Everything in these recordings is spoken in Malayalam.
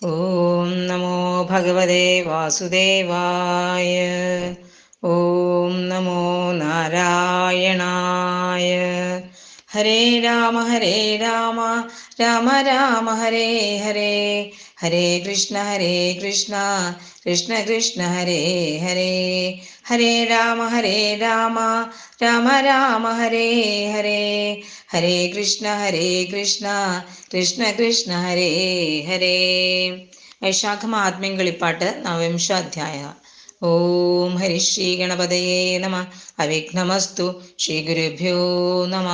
ഓം നമോ ഭഗവതേ വാസുദേവായ. ഓം നമോ നാരായണായ. ഹരേ രാമ രാമ രാമ ഹരേ ഹരേ, ഹരേ കൃഷ്ണ കൃഷ്ണ കൃഷ്ണ ഹരേ ഹരേ, ഹരേ രാമ രാമ രാമ ഹരേ ഹരേ, ഹരേ കൃഷ്ണ കൃഷ്ണ കൃഷ്ണ ഹരേ ഹരേ. വൈശാഖ മഹാത്മ്യം കളിപ്പാട്ട് നവംശാധ്യായ. ഓം ഹരിശ്രീ ഗണപതയേ നമ. അവിഘ്നമസ്തു. ശ്രീ ഗുരുഭ്യോ നമ.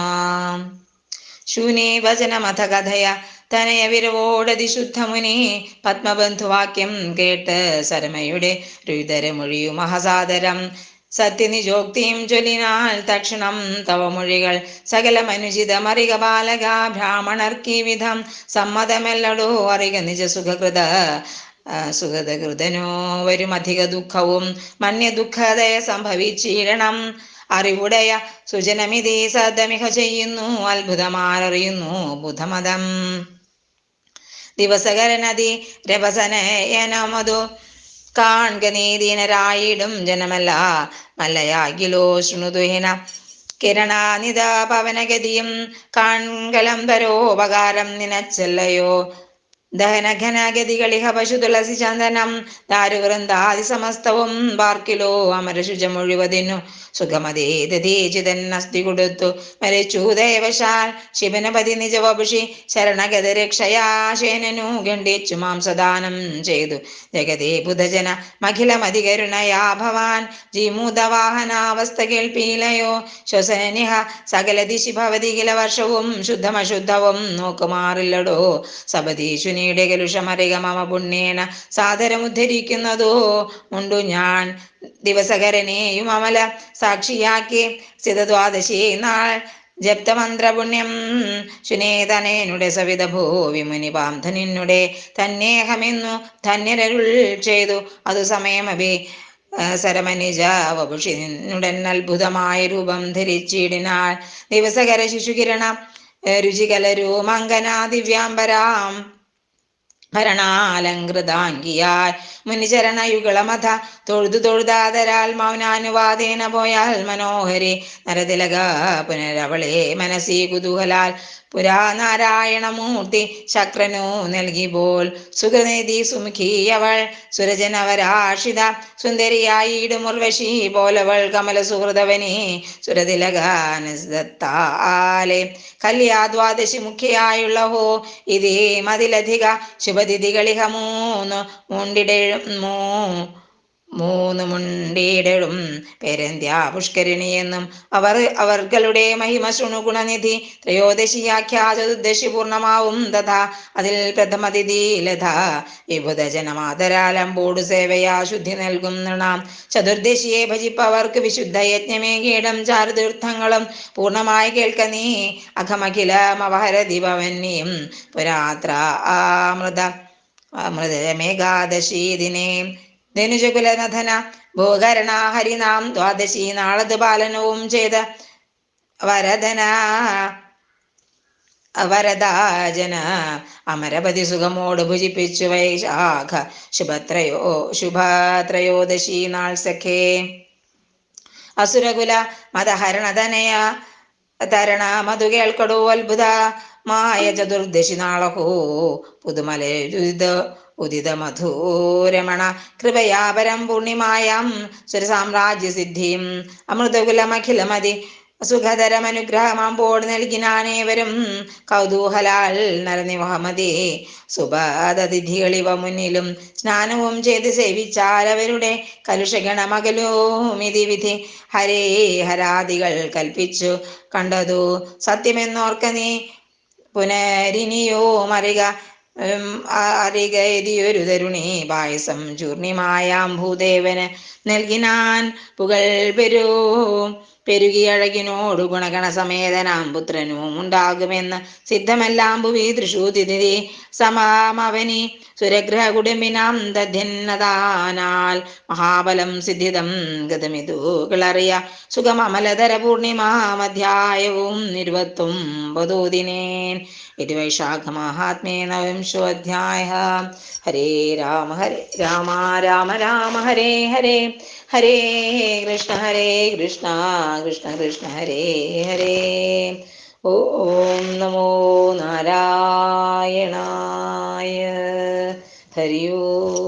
ശൂനേ വചനമഥ കഥയ തനയ വിരവോടതി ശുദ്ധമുനി പത്മബന്ധുവാക്യം കേട്ട് സരമയുടെ രുതരമൊഴിയു മഹസാദരം സത്യനിജോക്തിയും ചൊല്ലിനാൽ തക്ഷണം തവ മൊഴികൾ സകല മനുജിതമറിക ബാലക ബ്രാഹ്മണർക്കീ വിധം സമ്മതമല്ലടോ അറിക നിജ സുഗതകൃതനോ വരും അധിക ദുഃഖവും മന്യ ദുഃഖതയ സംഭവിച്ചിരണം. അറിവുടയ സുജനമിതി സദമിഹ ചെയ്യുന്നു അത്ഭുതമാരറിയുന്നു ബുധമതം. ദിവസകരനതി രഭസനയനമതു കാൺക നീതീനരായിടും ജനമല്ല മല്ലയാകിലോ ശൃണുതുഹിന കിരണാനിത പവനഗതിയും കാൺകലംബരോപകാരം നിനച്ചല്ലയോ. ദഹനഘനഗതികളിഹ പശു തുളസി ചന്ദനം ദാരുവൃന്ദാദി സമസ്തവും പാർക്കിലോ അമരശുചമൊഴിവതിനു സുഖമതേതീചിതൻ അസ്ഥി കൊടുത്തു മരിച്ചു ദേവശാൽ ശിവനപതി നിജവപുഷി ശരണഗത രക്ഷയാശേനു ഖണ്ഡിച്ചു മാംസദാനം ചെയ്തു ജഗതേ ബുധജന മഖിലമതികരുണയാ ഭവാൻ ജീമൂതവാഹനാവസ്ഥ കേൾപ്പീലയോ. ശ്വസനനിഹ സകല ദിശി ഭവതി കില വർഷവും ശുദ്ധമശുദ്ധവും നോക്കുമാറില്ലടോ. സപതീശുനിയുടെ കലുഷമറിക മമ പുണ്യേന സാദരമുദ്ധരിക്കുന്നതോ ഉണ്ടു ഞാൻ ദിവസകരനെയും അമല സാക്ഷിയാക്കി സ്ഥിതദ്വാദശി നാൾ ജപ്തമന്ത്രപുണ്യം ശുനേതനേനുടെ സവിത ഭൂവി മുനിപാന്ധനിന്നുടെ തന്നേഹമെന്നു ധന്യരരുൾ ചെയ്തു. അതു സമയമഭി സരമനിജ വപുഷിനുടൻ അത്ഭുതമായ രൂപം ധരിച്ചിടിനാൾ. ദിവസകര ശിശുകിരണ രുചികലരൂ മങ്കനാ ദിവ്യാംബരാം ഭരണാലങ്കൃതാംഗിയാൽ മുനിചരണയുഗളമഥ തൊഴുതു തൊഴുതാതരാൽ മൗനാനുവാദേന പോയാൽ മനോഹരി നരതിലക പുനരവളെ മനസീ കുതൂഹലാൽ പുരാ നാരായണമൂർത്തി ശക്രനു നൽകിപോൽ സുഖനിധി സുമുഖിയവൾ സുരജനവരാഷിത സുന്ദരിയായിടുമുർവശി പോലവൾ കമല സുഹൃതവനി സുരതിലകാനത്താലെ കല്യാദ്വാദശി മുഖ്യയായുള്ള ഹോ ഇതേ മതിലധിക ശുഭതിഥികളിഹ മൂന്ന് പേരന്ത്യാ പുഷ്കരിണി എന്നും അവർകളുടെ മഹിമ ശൃണു ഗുണനിധി ത്രയോദശിയാഖ്യാ ചതുർദശി പൂർണ്ണമാവും തഥാ അതിൽ പ്രഥമതിഥി ലത വിഭുതജനമാതരാലമ്പോടു സേവയാ ശുദ്ധി നൽകും നൃണാം. ചതുർദശിയെ ഭജിപ്പവർക്ക് വിശുദ്ധ യജ്ഞമേകീടം ചാരുതീർത്ഥങ്ങളും പൂർണ്ണമായി കേൾക്ക നീ അഖമഖിലമവഹരതി ഭവന്യം പുരാത്ര അമൃതമേകാദശി ദിനേ. ധനുജകുലനഥന ഭൂകരണ ഹരിനാം ദ്വാദശി നാളത് പാലനവും ചെയ്ത വരദാജന അമരപതി സുഖമോട് ഭുജിപ്പിച്ചു വൈശാഖ ശുഭത്രയോദശി നാൾ സഖേ. അസുരകുല മതഹരണതനയ തരണ മധു കേൾക്കടോ അത്ഭുതമായ ചതുർദശി നാളഹോ പുതുമലരുദിത ഉദിത മധുരമണ കൃപയാപരം പൂർണിമായം സുരസാമ്രാജ്യ സിദ്ധിയും അമൃതകുലമഖിലമതി സുഖതരമനുഗ്രഹമാമ്പോട് നൽകിനാനേവരും കൗതൂഹലാൽ നരനിവഹമതി സുബാദതിഥികളിവ മുന്നിലും സ്നാനവും ചെയ്ത് സേവിച്ചാൽ അവരുടെ കലുഷഗണമകലോമിതി വിധി ഹരേ ഹരാദികൾ കൽപ്പിച്ചു കണ്ടതു സത്യമെന്നോർക്ക നീ പുനരിനിയോ അറികയൊരു തരുണി പായസം ചൂർണിമായാം ഭൂദേവന് നൽകിനാൻ പുകൾ പെരുകിയഴകിനോടു ഗുണഗണ സമേതനാം പുത്രനും ഉണ്ടാകുമെന്ന് സിദ്ധമെല്ലാം ഭുവി തൃശൂതിഥി സമാമവനി സുരഗ്രഹ കുടുംബിനാം ദധ്യന്നതാനാൽ മഹാബലം സിദ്ധിതം ഗതമിതു കിളറിയ സുഖമമലധര പൂർണിമാമധ്യായവും 29 ദിനേൻ. इति वैशाखमाहात्म्ये नवविंशोऽध्यायः। हरे राम राम राम हरे हरे, हरे कृष्ण कृष्ण कृष्ण हरे हरे। ഓം നമോ നാരായണായ. ഹരി ഓം.